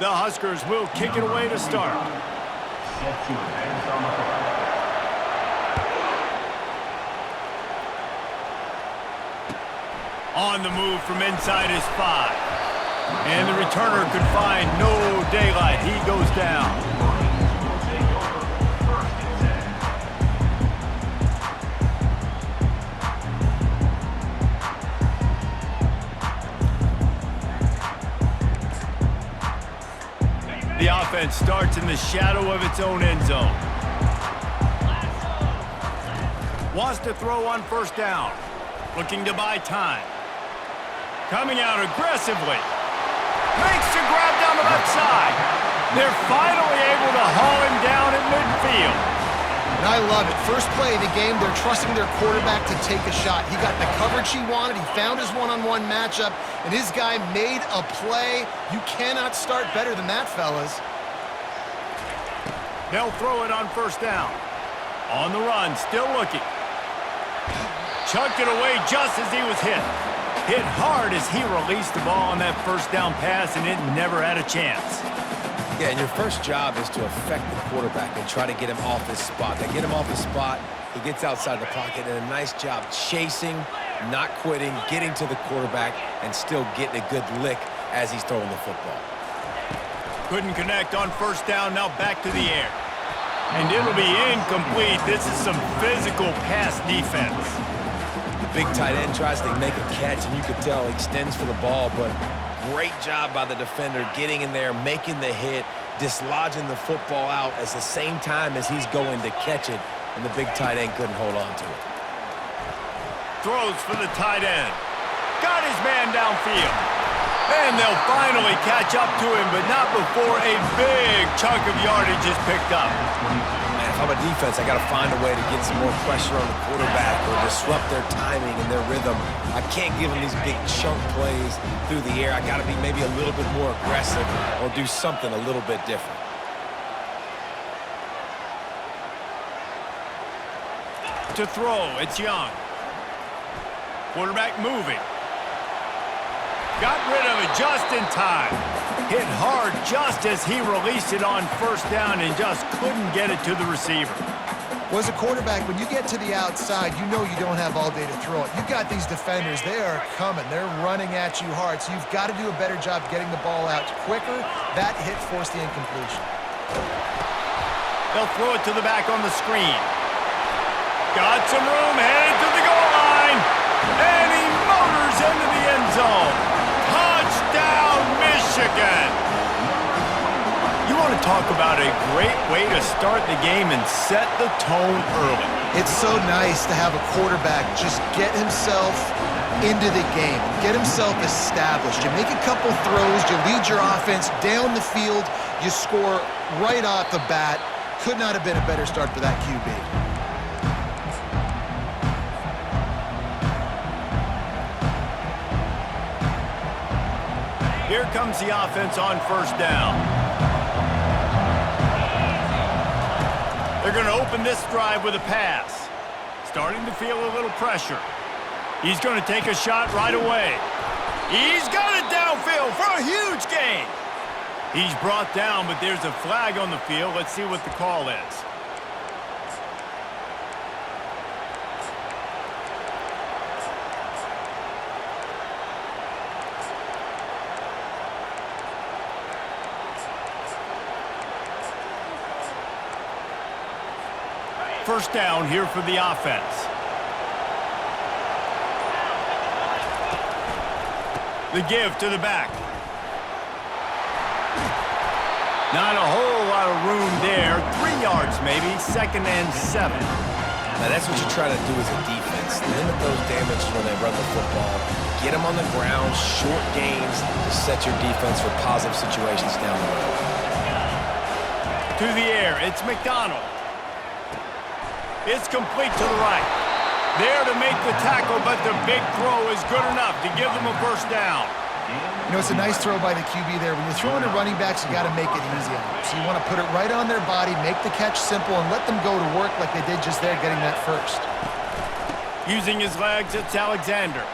The Huskers will kick it away to start. On the move from inside his 5. And the returner could find no daylight. He goes down. The offense starts in the shadow of its own end zone. Wants to throw on first down. Looking to buy time. Coming out aggressively. Makes the grab down the left side. They're finally able to haul him down at midfield. And I love it. First play of the game, they're trusting their quarterback to take a shot. He got the coverage he wanted. He found his one-on-one matchup, and his guy made a play. You cannot start better than that, fellas. They'll throw it on first down. On the run, still looking. Chucked it away just as he was hit. Hit hard as he released the ball on that first down pass, and it never had a chance. Yeah, and your first job is to affect the quarterback and try to get him off his spot. They get him off his spot, he gets outside the pocket, and a nice job chasing, not quitting, getting to the quarterback, and still getting a good lick as he's throwing the football. Couldn't connect on first down, now back to the air. And it'll be incomplete. This is some physical pass defense. The big tight end tries to make a catch, and you can tell he extends for the ball, but great job by the defender getting in there, making the hit, dislodging the football out at the same time as he's going to catch it, and the big tight end couldn't hold on to it. Throws for the tight end. Got his man downfield. And they'll finally catch up to him, but not before a big chunk of yardage is picked up. Man, if I'm a defense, I got to find a way to get some more pressure on the quarterback or disrupt their timing and their rhythm. I can't give them these big chunk plays through the air. I got to be maybe a little bit more aggressive or do something a little bit different. To throw, it's Young. Quarterback moving. Got rid of it just in time. Hit hard just as he released it on first down and just couldn't get it to the receiver. Well, as a quarterback, when you get to the outside, you know you don't have all day to throw it. You've got these defenders. They are coming. They're running at you hard, so you've got to do a better job getting the ball out quicker. That hit forced the incompletion. They'll throw it to the back on the screen. Got some room, headed to the goal line. And he motors into the end zone. Touchdown, Michigan! You want to talk about a great way to start the game and set the tone early. It's so nice to have a quarterback just get himself into the game, get himself established. You make a couple throws, you lead your offense down the field, you score right off the bat. Could not have been a better start for that QB. Here comes the offense on first down. They're going to open this drive with a pass. Starting to feel a little pressure. He's going to take a shot right away. He's got it downfield for a huge gain. He's brought down, but there's a flag on the field. Let's see what the call is. First down here for the offense. The give to the back. Not a whole lot of room there. 3 yards maybe, 2nd and 7. Now that's what you try to do as a defense. Limit those damages when they run the football. Get them on the ground, short gains to set your defense for positive situations down the road. To the air, it's McDonald. It's complete to the right. There to make the tackle, but the big throw is good enough to give them a first down. You know, it's a nice throw by the QB there. When you're throwing to running backs, you got to make it easy on them. So you want to put it right on their body, make the catch simple, and let them go to work like they did just there, getting that first. Using his legs, it's Alexander.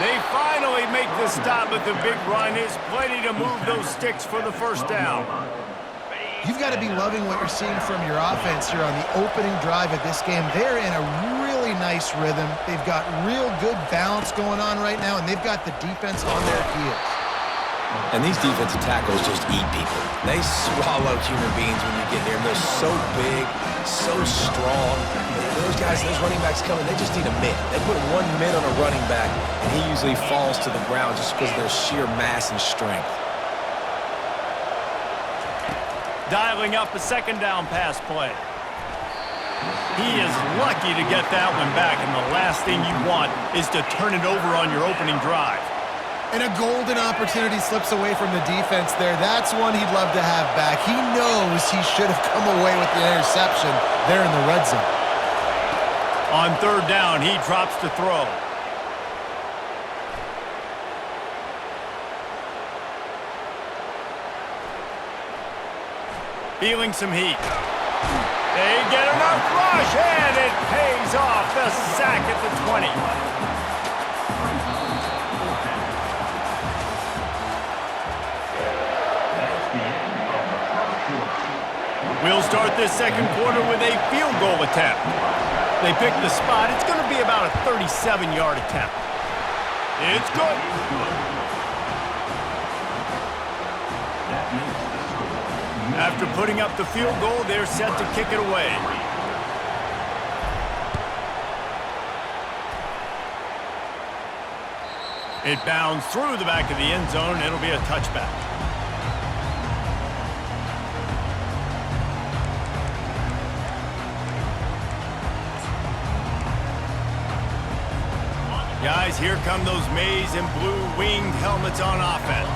They finally make the stop, but the big run is plenty to move those sticks for the first down. You've got to be loving what you're seeing from your offense here on the opening drive of this game. They're in a really nice rhythm. They've got real good balance going on right now, and they've got the defense on their heels. And these defensive tackles just eat people. They swallow human beings when you get there. They're so big, so strong. Those guys, those running backs coming, they just need a mid. They put 1 mid on a running back, and he usually falls to the ground just because of their sheer mass and strength. Dialing up a second down pass play. He is lucky to get that one back, and the last thing you want is to turn it over on your opening drive. And a golden opportunity slips away from the defense there. That's one he'd love to have back. He knows he should have come away with the interception there in the red zone. On third down, he drops to throw. Feeling some heat. They get enough rush, and it pays off. The sack at the 20. We'll start this second quarter with a field goal attempt. They pick the spot. It's going to be about a 37-yard attempt. It's good. After putting up the field goal, they're set to kick it away. It bounds through the back of the end zone. It'll be a touchback. Guys, here come those maize and blue winged helmets on offense.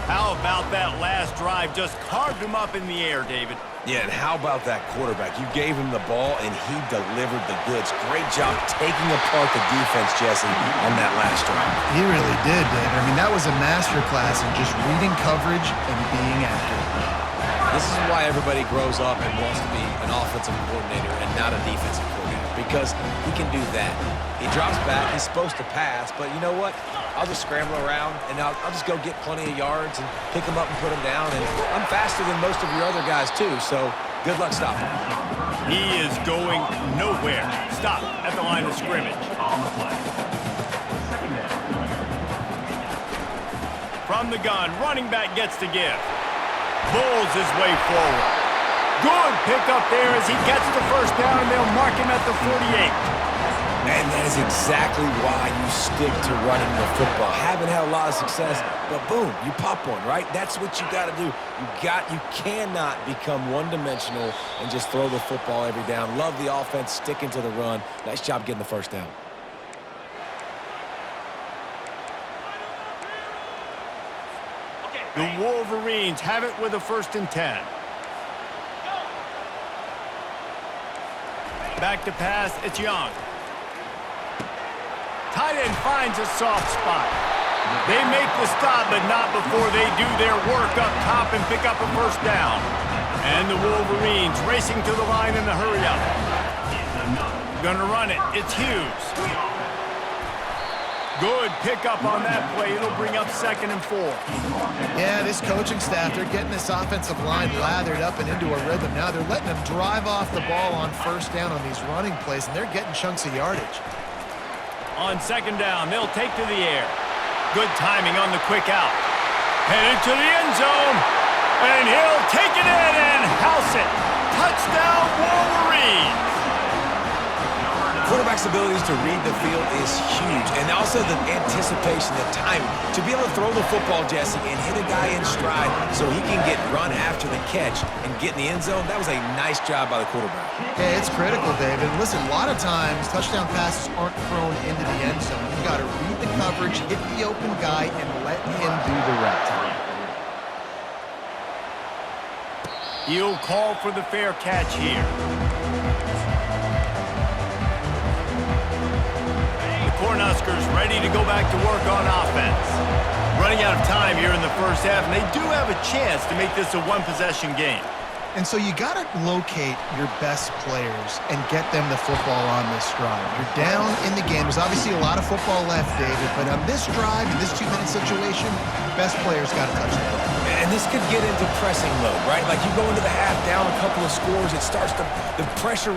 How about that last drive? Just carved him up in the air, David. Yeah, and how about that quarterback? You gave him the ball, and he delivered the goods. Great job taking apart the defense, Jesse, on that last drive. He really did, David. I mean, that was a masterclass in just reading coverage and being accurate. This is why everybody grows up and wants to be an offensive coordinator and not a defensive coordinator, because he can do that. He drops back. He's supposed to pass, but you know what? I'll just scramble around, and I'll just go get plenty of yards and pick them up and put them down. And I'm faster than most of your other guys, too, so good luck stopping him. He is going nowhere. Stop at the line of scrimmage. From the gun, running back gets to give. Bulls his way forward. Good pickup there as he gets the first down, and they'll mark him at the 48. And that is exactly why you stick to running the football. Haven't had a lot of success, but boom, you pop one, right? That's what you got to do. You cannot become one-dimensional and just throw the football every down. Love the offense, sticking to the run. Nice job getting the first down. The Wolverines have it with a 1st and 10. Back to pass, it's Young. Tight end finds a soft spot. They make the stop, but not before they do their work up top and pick up a first down. And the Wolverines racing to the line in the hurry-up. Gonna run it. It's Hughes. Good pickup on that play. It'll bring up 2nd and 4. Yeah, this coaching staff, they're getting this offensive line lathered up and into a rhythm. Now they're letting them drive off the ball on first down on these running plays, and they're getting chunks of yardage. On 2nd down, they'll take to the air. Good timing on the quick out. Headed to the end zone, and he'll take it in and house it. Touchdown, Wolverines! Quarterback's abilities to read the field is huge, and also the anticipation, the timing. To be able to throw the football, Jesse, and hit a guy in stride so he can get run after the catch and get in the end zone, that was a nice job by the quarterback. Hey, it's critical, David. Listen, a lot of times touchdown passes aren't thrown into the end zone. You got to read the coverage, hit the open guy, and let him do the rest. He'll call for the fair catch here. Cornhuskers ready to go back to work on offense. Running out of time here in the first half, and they do have a chance to make this a one-possession game. And so you got to locate your best players and get them the football on this drive. You're down in the game. There's obviously a lot of football left, David, but on this drive, in this 2-minute situation, best players got to touch the ball. And this could get into pressing mode, right? Like you go into the half down a couple of scores, it starts to, the pressure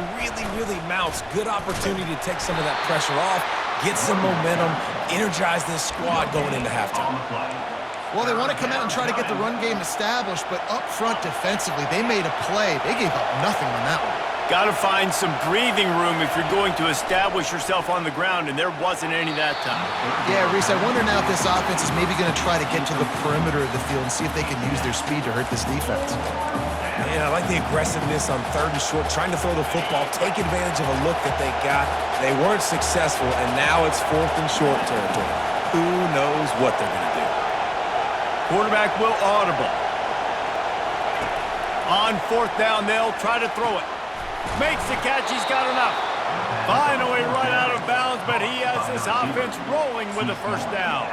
really mounts. Good opportunity to take some of that pressure off, get some momentum, energize this squad going into halftime. Well, they want to come out and try to get the run game established, but up front defensively, they made a play. They gave up nothing on that one. Got to find some breathing room if you're going to establish yourself on the ground, and there wasn't any that time. Yeah, Reese, I wonder now if this offense is maybe going to try to get to the perimeter of the field and see if they can use their speed to hurt this defense. Man, I like the aggressiveness on 3rd and short, trying to throw the football, take advantage of a look that they got. They weren't successful, and now it's 4th and short territory. Who knows what they're going to do? Quarterback will audible. On 4th down, they'll try to throw it. Makes the catch, he's got enough. Finally run out of bounds, but he has this offense rolling with a 1st down.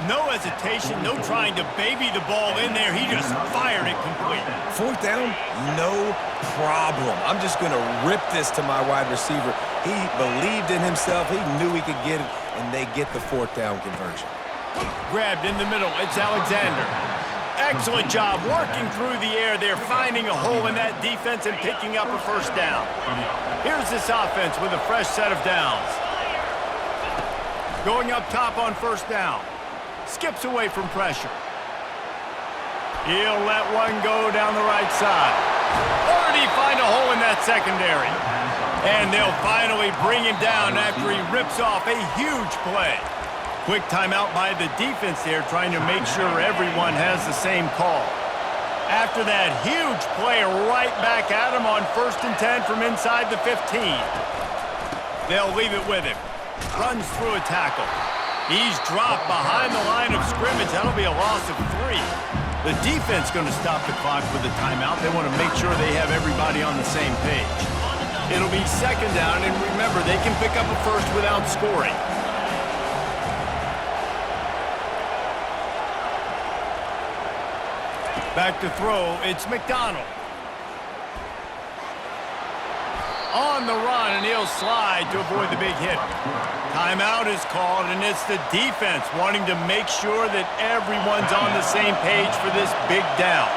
No hesitation, no trying to baby the ball in there. He just fired it complete. 4th down, no problem. I'm just going to rip this to my wide receiver. He believed in himself. He knew he could get it, and they get the 4th down conversion. Grabbed in the middle, it's Alexander. Excellent job working through the air there, finding a hole in that defense and picking up a 1st down. Here's this offense with a fresh set of downs. Going up top on 1st down. Skips away from pressure. He'll let one go down the right side. Or did he find a hole in that secondary? And they'll finally bring him down after he rips off a huge play. Quick timeout by the defense there, trying to make sure everyone has the same call. After that huge play, right back at him on 1st and 10 from inside the 15. They'll leave it with him. Runs through a tackle. He's dropped behind the line of scrimmage. That'll be a loss of 3. The defense going to stop the clock with a timeout. They want to make sure they have everybody on the same page. It'll be 2nd down, and remember, they can pick up a 1st without scoring. Back to throw, it's McDonald. On the run, and he'll slide to avoid the big hit. Timeout is called, and it's the defense wanting to make sure that everyone's on the same page for this big down.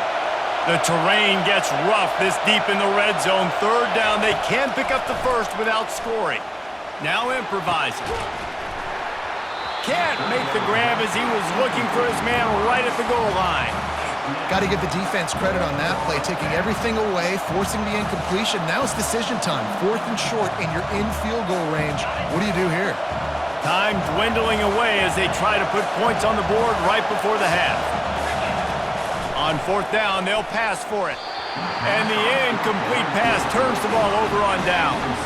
The terrain gets rough this deep in the red zone. 3rd down, they can pick up the 1st without scoring. Now improvising. Can't make the grab as he was looking for his man right at the goal line. Got to give the defense credit on that play, taking everything away, forcing the incompletion. Now it's decision time. 4th and short, and you're in field goal range. What do you do here? Time dwindling away as they try to put points on the board right before the half. On 4th down, they'll pass for it. And the incomplete pass turns the ball over on downs.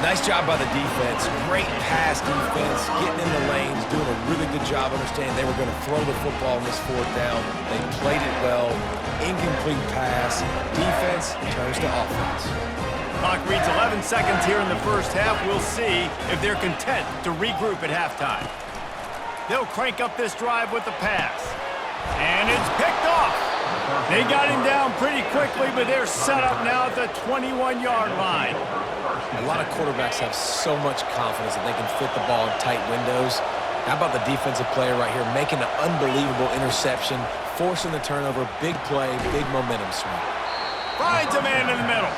Nice job by the defense. Great pass defense, getting in the lanes, doing a really good job understanding they were going to throw the football in this 4th down. They played it well. Incomplete pass. Defense turns to offense. Clock reads 11 seconds here in the 1st half. We'll see if they're content to regroup at halftime. They'll crank up this drive with the pass. And it's picked off. They got him down pretty quickly, but they're set up now at the 21-yard line. A lot of quarterbacks have so much confidence that they can fit the ball in tight windows. How about the defensive player right here making an unbelievable interception, forcing the turnover, big play, big momentum swing. Finds a man in the middle.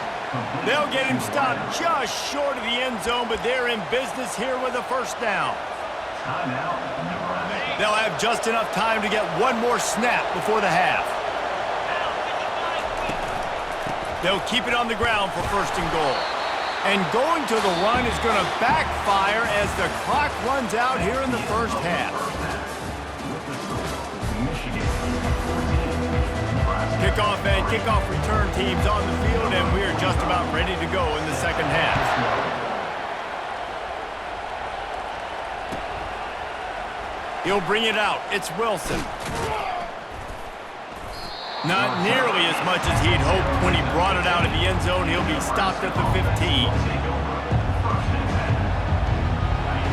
They'll get him stopped just short of the end zone, but they're in business here with a 1st down. They'll have just enough time to get one more snap before the half. They'll keep it on the ground for 1st and goal. And going to the run is going to backfire as the clock runs out here in the 1st half. Kickoff and kickoff return teams on the field, and we are just about ready to go in the 2nd half. He'll bring it out. It's Wilson. Not nearly as much as he'd hoped when he brought it out of the end zone. He'll be stopped at the 15.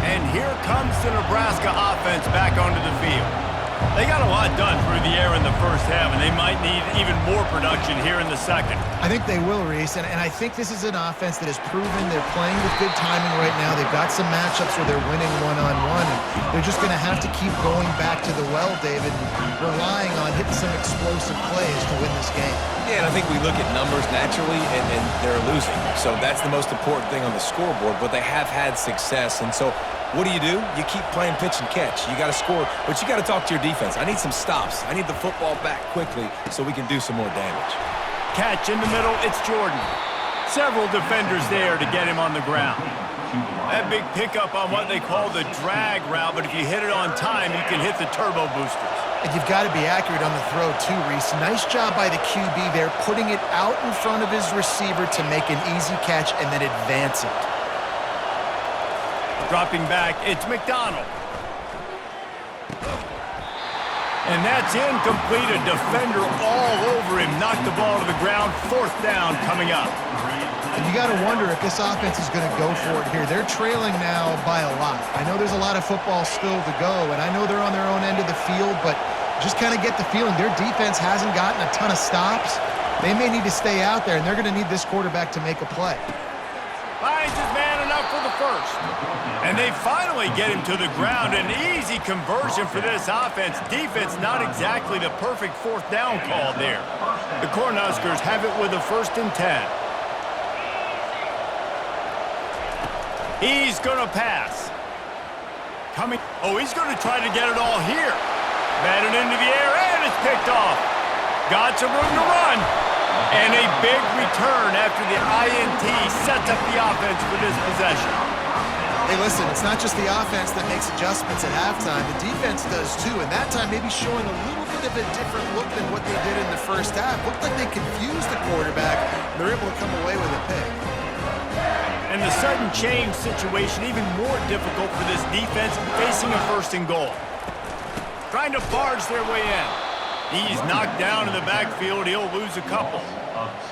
And here comes the Nebraska offense back onto the field. They got a lot done through the air in the first half, and they might need even more production here in the second. I think they will, Reese, and I think this is an offense that has proven they're playing with good timing right now. They've got some matchups where they're winning one-on-one, and they're just going to have to keep going back to the well, David, and relying on hitting some explosive plays to win this game. Yeah, and I think we look at numbers naturally, and they're losing. So that's the most important thing on the scoreboard, but they have had success, and so what do? You keep playing pitch and catch. You got to score, but you got to talk to your defense. I need some stops. I need the football back quickly so we can do some more damage. Catch in the middle, it's Jordan. Several defenders there to get him on the ground. That big pickup on what they call the drag route, but if you hit it on time, you can hit the turbo boosters. And you've got to be accurate on the throw too, Reese. Nice job by the QB there, putting it out in front of his receiver to make an easy catch and then advance it. Dropping back, it's McDonald. And that's incomplete. A defender all over him. Knocked the ball to the ground. 4th down coming up. And you got to wonder if this offense is going to go for it here. They're trailing now by a lot. I know there's a lot of football still to go, and I know they're on their own end of the field, but just kind of get the feeling their defense hasn't gotten a ton of stops. They may need to stay out there, and they're going to need this quarterback to make a play. Finds his man enough for the first. And they finally get him to the ground. An easy conversion for this offense. Defense not exactly the perfect 4th down call there. The Cornhuskers have it with a 1st and 10. He's going to pass. He's going to try to get it all here. Batted into the air, and it's picked off. Got some room to run. And a big return after the INT sets up the offense for this possession. Hey, listen, it's not just the offense that makes adjustments at halftime. The defense does too, and that time maybe showing a little bit of a different look than what they did in the first half. Looked like they confused the quarterback, and they're able to come away with a pick. And the sudden change situation even more difficult for this defense facing a 1st and goal. Trying to barge their way in. He's knocked down in the backfield. He'll lose a couple.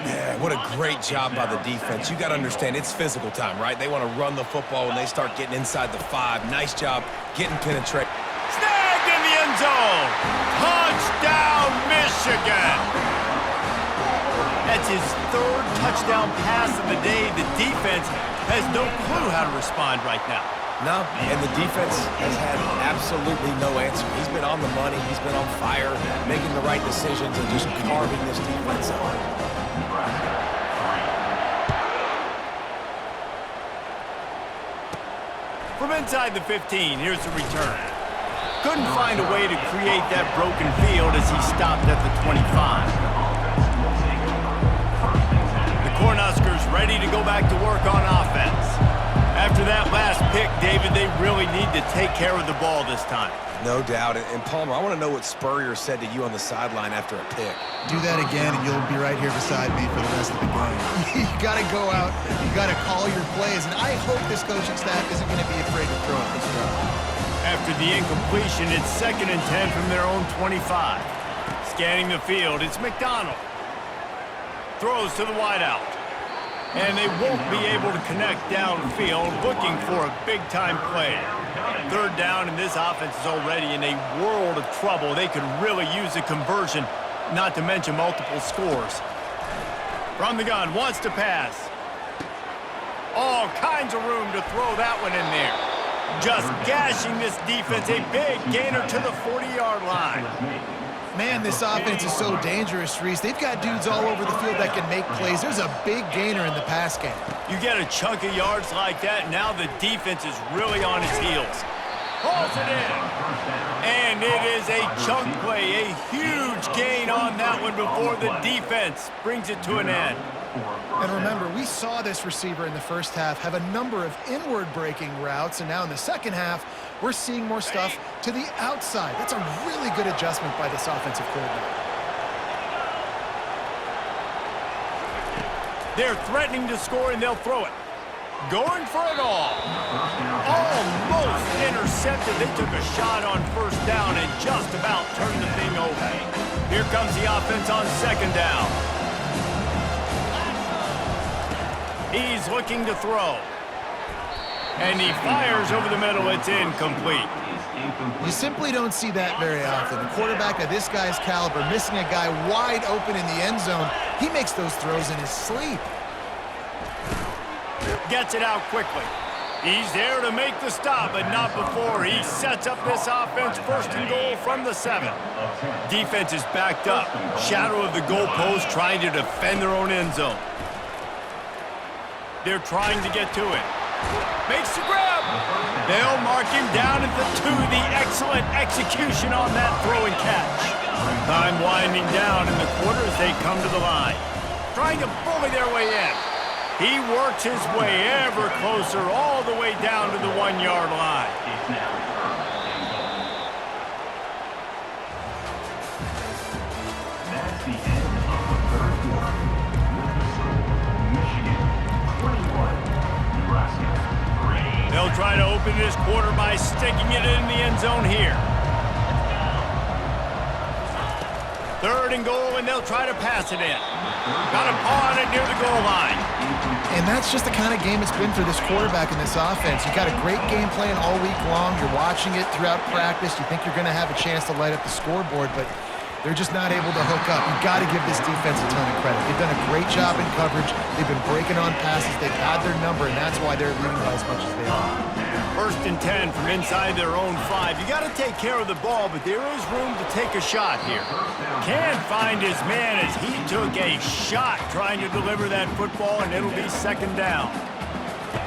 Yeah, what a great job by the defense. You got to understand, it's physical time, right? They want to run the football when they start getting inside the 5. Nice job getting penetrated. Snagged in the end zone. Touchdown, Michigan. That's his 3rd touchdown pass of the day. The defense has no clue how to respond right now. No, and the defense has had absolutely no answer. He's been on the money. He's been on fire, making the right decisions and just carving this defense up. From inside the 15, here's the return. Couldn't find a way to create that broken field as he stopped at the 25. The Cornhuskers ready to go back to work on offense. After that last pick, David, they really need to take care of the ball this time. No doubt. And Palmer, I want to know what Spurrier said to you on the sideline after a pick. Do that again, and you'll be right here beside me for the rest of the game. You got to go out. You got to call your plays, and I hope this coaching staff isn't going to be afraid to throw at this job. After the incompletion, it's 2nd and 10 from their own 25. Scanning the field, it's McDonald. Throws to the wideout. And they won't be able to connect downfield, looking for a big-time play. 3rd down, and this offense is already in a world of trouble. They could really use a conversion, not to mention multiple scores. From the gun, wants to pass. All kinds of room to throw that one in there. Just gashing this defense, a big gainer to the 40-yard line. Man, this offense is so dangerous, Reese. They've got dudes all over the field that can make plays. There's a big gainer in the pass game. You get a chunk of yards like that, now the defense is really on its heels. Pulls it in. And it is a chunk play, a huge gain on that one before the defense brings it to an end. And remember, we saw this receiver in the first half have a number of inward-breaking routes, and now in the second half, we're seeing more stuff to the outside. That's a really good adjustment by this offensive coordinator. They're threatening to score, and they'll throw it. Going for it all. Almost intercepted. They took a shot on 1st down and just about turned the thing over. Here comes the offense on 2nd down. He's looking to throw. And he fires over the middle. It's incomplete. You simply don't see that very often. A quarterback of this guy's caliber missing a guy wide open in the end zone, he makes those throws in his sleep. Gets it out quickly. He's there to make the stop, but not before he sets up this offense. First and goal from the 7. Defense is backed up. Shadow of the goalpost, trying to defend their own end zone. They're trying to get to it. Makes the grab. They'll mark him down at the 2. The excellent execution on that throw and catch. Time winding down in the quarter as they come to the line. Trying to bully their way in. He works his way ever closer all the way down to the 1-yard line. That's the end of the third quarter. Michigan 21, Nebraska 3. They'll try to open this quarter by sticking it in the end zone here. 3rd and goal, and they'll try to pass it in. Got a paw on it near the goal line. And that's just the kind of game it's been for this quarterback in this offense. You got a great game plan all week long. You're watching it throughout practice. You think you're going to have a chance to light up the scoreboard, but they're just not able to hook up. You've got to give this defense a ton of credit. They've done a great job in coverage. They've been breaking on passes. They've had their number, and that's why they're leading by as much as they are. 1st and 10 from inside their own 5. You got to take care of the ball, but there is room to take a shot here. Can't find his man as he took a shot trying to deliver that football, and it'll be 2nd down.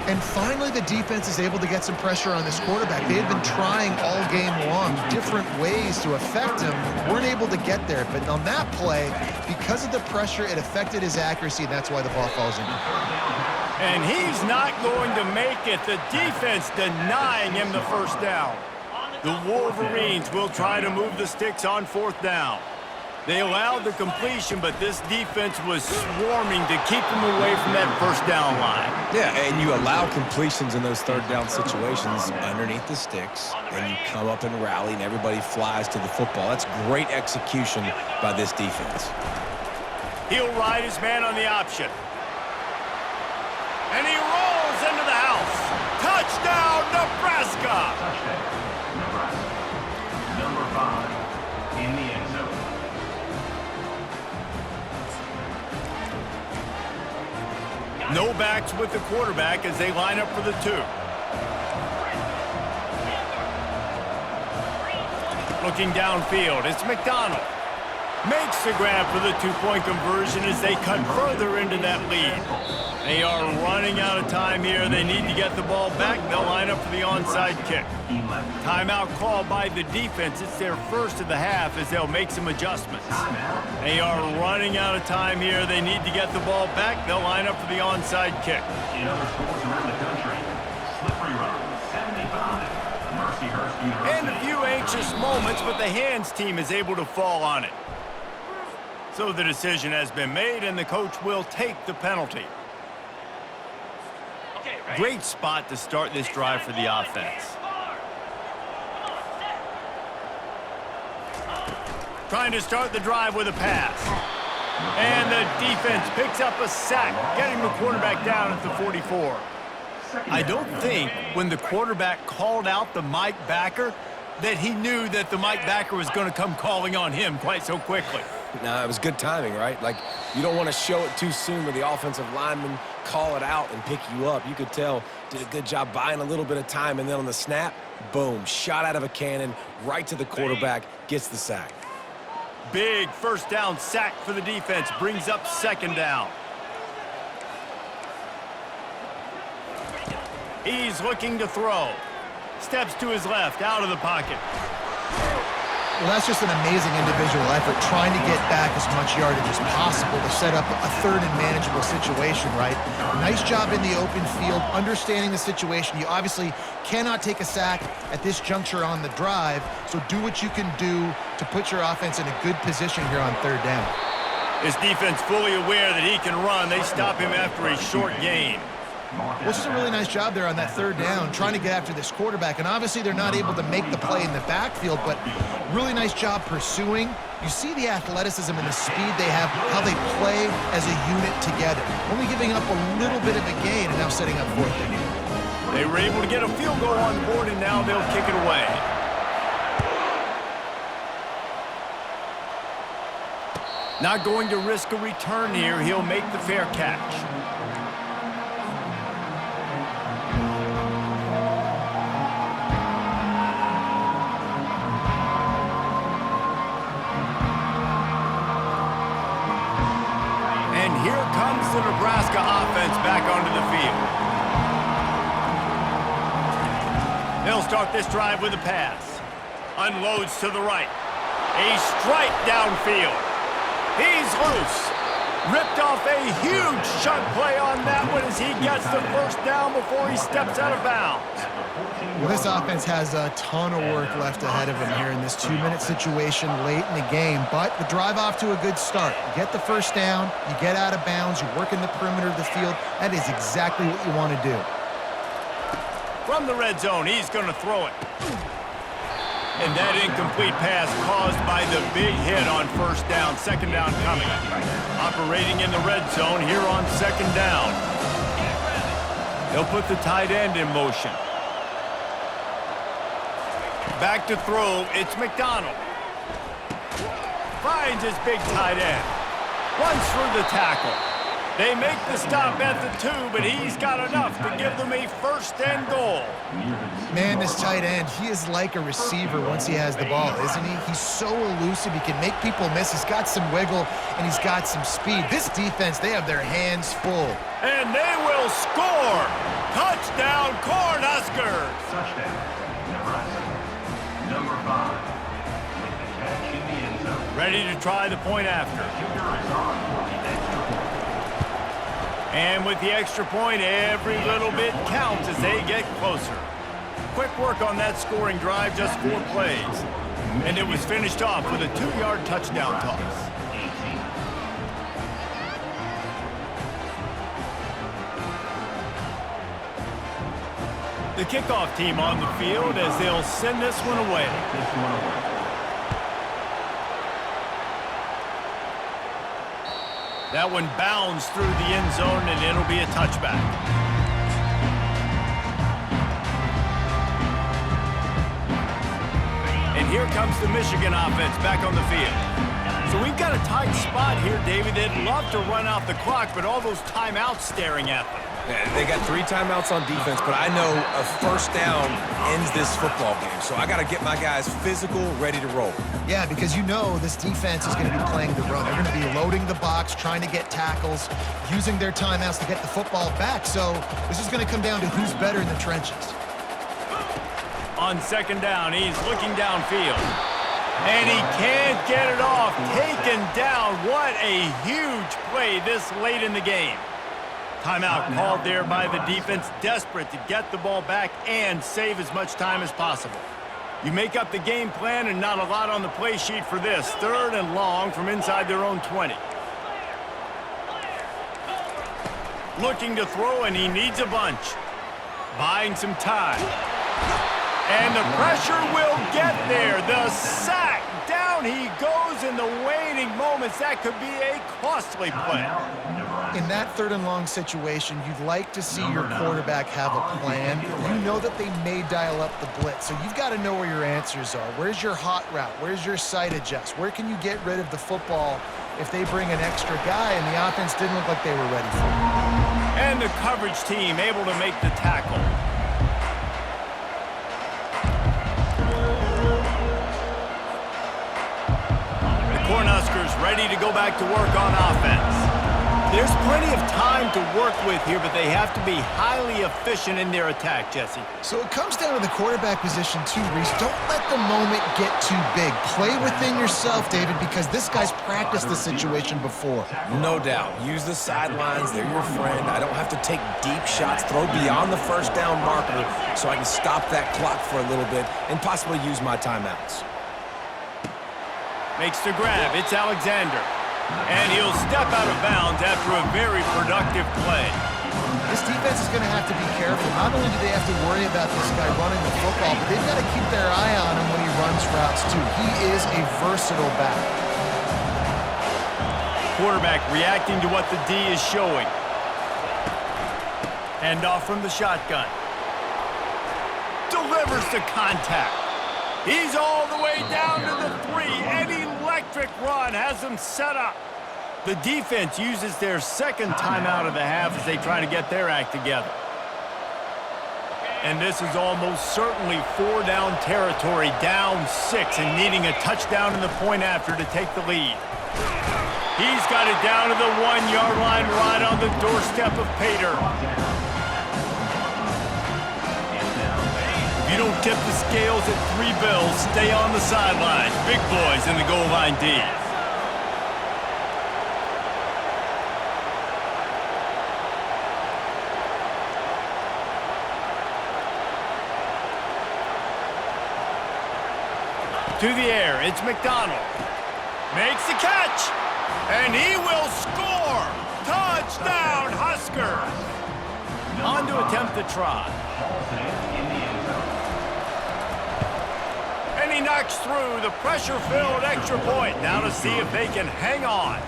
And finally, the defense is able to get some pressure on this quarterback. They had been trying all game long different ways to affect him. Weren't able to get there. But on that play, because of the pressure, it affected his accuracy, and that's why the ball falls in. And he's not going to make it. The defense denying him the 1st down. The Wolverines will try to move the sticks on 4th down. They allowed the completion, but this defense was swarming to keep them away from that 1st down line. Yeah, and you allow completions in those 3rd down situations underneath the sticks, and you come up and rally, and everybody flies to the football. That's great execution by this defense. He'll ride his man on the option. And he rolls into the house. Touchdown, Nebraska! Touchdown, Nebraska. Number 5 in the end zone. No backs with the quarterback as they line up for the 2. Looking downfield, it's McDonald. Makes the grab for the 2-point conversion as they cut further into that lead. They are running out of time here. They need to get the ball back. They'll line up for the onside kick. Timeout called by the defense. It's their 1st of the half as they'll make some adjustments. They are running out of time here. They need to get the ball back. They'll line up for the onside kick. In other schools around the country, Slippery Rock 75, Mercyhurst University. And a few anxious moments, but the hands team is able to fall on it. So the decision has been made, and the coach will take the penalty. Great spot to start this drive for the offense. Trying to start the drive with a pass. And the defense picks up a sack, getting the quarterback down at the 44. I don't think when the quarterback called out the Mike backer that he knew that the Mike backer was going to come calling on him quite so quickly. No, it was good timing, right? Like, you don't want to show it too soon where the offensive lineman call it out and pick you up. You could tell, did a good job buying a little bit of time, and then on the snap, boom, shot out of a cannon, right to the quarterback, gets the sack. Big 1st down sack for the defense, brings up 2nd down. He's looking to throw. Steps to his left, out of the pocket. Well, that's just an amazing individual effort, trying to get back as much yardage as possible to set up a 3rd and manageable situation, right? Nice job in the open field, understanding the situation. You obviously cannot take a sack at this juncture on the drive, so do what you can do to put your offense in a good position here on 3rd down. His defense fully aware that he can run. They stop him after a short gain. Which is a really nice job there on that 3rd down, trying to get after this quarterback. And obviously they're not able to make the play in the backfield, but really nice job pursuing. You see the athleticism and the speed they have, how they play as a unit together. Only giving up a little bit of a gain and now setting up 4th down. They were able to get a field goal on the board, and now they'll kick it away. Not going to risk a return here. He'll make the fair catch. And here comes the Nebraska offense back onto the field. They'll start this drive with a pass. Unloads to the right. A strike downfield. He's loose. Ripped off a huge chunk play on that one as he gets the first down before he steps out of bounds. Well, this offense has a ton of work left ahead of them here in this 2-minute situation late in the game, but the drive off to a good start. You get the first down, you get out of bounds, you work in the perimeter of the field. That is exactly what you want to do. From the red zone, he's going to throw it. And that incomplete pass caused by the big hit on first down. Second down coming. Operating in the red zone here on second down. They'll put the tight end in motion. Back to throw, it's McDonald. Finds his big tight end. Runs through the tackle. They make the stop at the 2, but he's got enough to give them a first and goal. Man, this tight end, he is like a receiver once he has the ball, isn't he? He's so elusive. He can make people miss. He's got some wiggle, and he's got some speed. This defense, they have their hands full. And they will score. Touchdown, Cornhuskers. Touchdown, Nebraska. Number 5. With the catch in the end zone. Ready to try the point after. Kicker is on for the extra point. And with the extra point, every little bit counts as they get closer. Quick work on that scoring drive, just 4 plays. And it was finished off with a 2-yard touchdown toss. The kickoff team on the field as they'll send this one away. That one bounds through the end zone, and it'll be a touchback. And here comes the Michigan offense back on the field. So we've got a tight spot here, David. They'd love to run out the clock, but all those timeouts staring at them. Yeah, they got 3 timeouts on defense, but I know a first down ends this football game. So I got to get my guys physical, ready to roll. Yeah, because you know this defense is going to be playing the run. They're going to be loading the box, trying to get tackles, using their timeouts to get the football back. So this is going to come down to who's better in the trenches. On second down, he's looking downfield. And he can't get it off. Taken down. What a huge play this late in the game. Timeout called there by the defense, desperate to get the ball back and save as much time as possible. You make up the game plan and not a lot on the play sheet for this. 3rd and long from inside their own 20. Looking to throw, and he needs a bunch. Buying some time. And the pressure will get there. The sack. Down he goes in the waning moments. That could be a costly play. In that 3rd and long situation, you'd like to see your quarterback have a plan. You know that they may dial up the blitz, so you've got to know where your answers are. Where's your hot route? Where's your sight adjust? Where can you get rid of the football if they bring an extra guy? And the offense didn't look like they were ready for it. And the coverage team able to make the tackle. The Cornhuskers ready to go back to work on offense. There's plenty of time to work with here, but they have to be highly efficient in their attack, Jesse. So it comes down to the quarterback position too, Reese. Don't let the moment get too big. Play within yourself, David, because this guy's practiced the situation before. No doubt. Use the sidelines. They're your friend. I don't have to take deep shots, throw beyond the first down marker so I can stop that clock for a little bit and possibly use my timeouts. Makes the grab. It's Alexander. And he'll step out of bounds after a very productive play. This defense is going to have to be careful. Not only do they have to worry about this guy running the football, but they've got to keep their eye on him when he runs routes too. He is a versatile back. Quarterback reacting to what the D is showing. Handoff from the shotgun. Delivers the contact. He's all the way down to the 3. An electric run has him set up. The defense uses their second timeout of the half as they try to get their act together. And this is almost certainly 4-down territory, down 6, and needing a touchdown in the point after to take the lead. He's got it down to the 1-yard line right on the doorstep of Pater. If you don't tip the scales at 3 bills, stay on the sidelines. Big boys in the goal line D. To the air, it's McDonald. Makes the catch, and he will score! Touchdown, Huskers! On to attempt the try. And he knocks through the pressure-filled extra point. Now to see if they can hang on.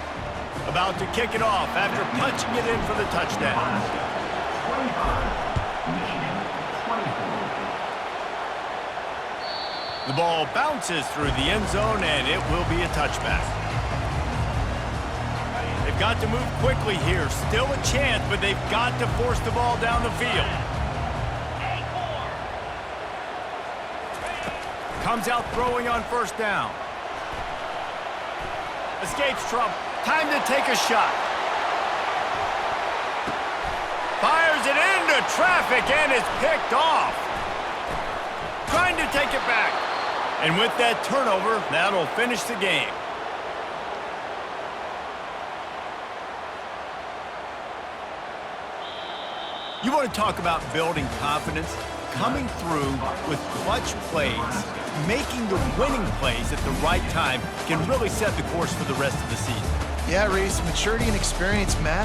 About to kick it off after punching it in for the touchdown. 25, Michigan, 24. The ball bounces through the end zone, and it will be a touchback. They've got to move quickly here. Still a chance, but they've got to force the ball down the field. Comes out throwing on first down. Escapes trouble. Time to take a shot. Fires it into traffic, and it's picked off. Trying to take it back. And with that turnover, that'll finish the game. You want to talk about building confidence? Coming through with clutch plays, making the winning plays at the right time can really set the course for the rest of the season. Yeah, Reese, maturity and experience matter.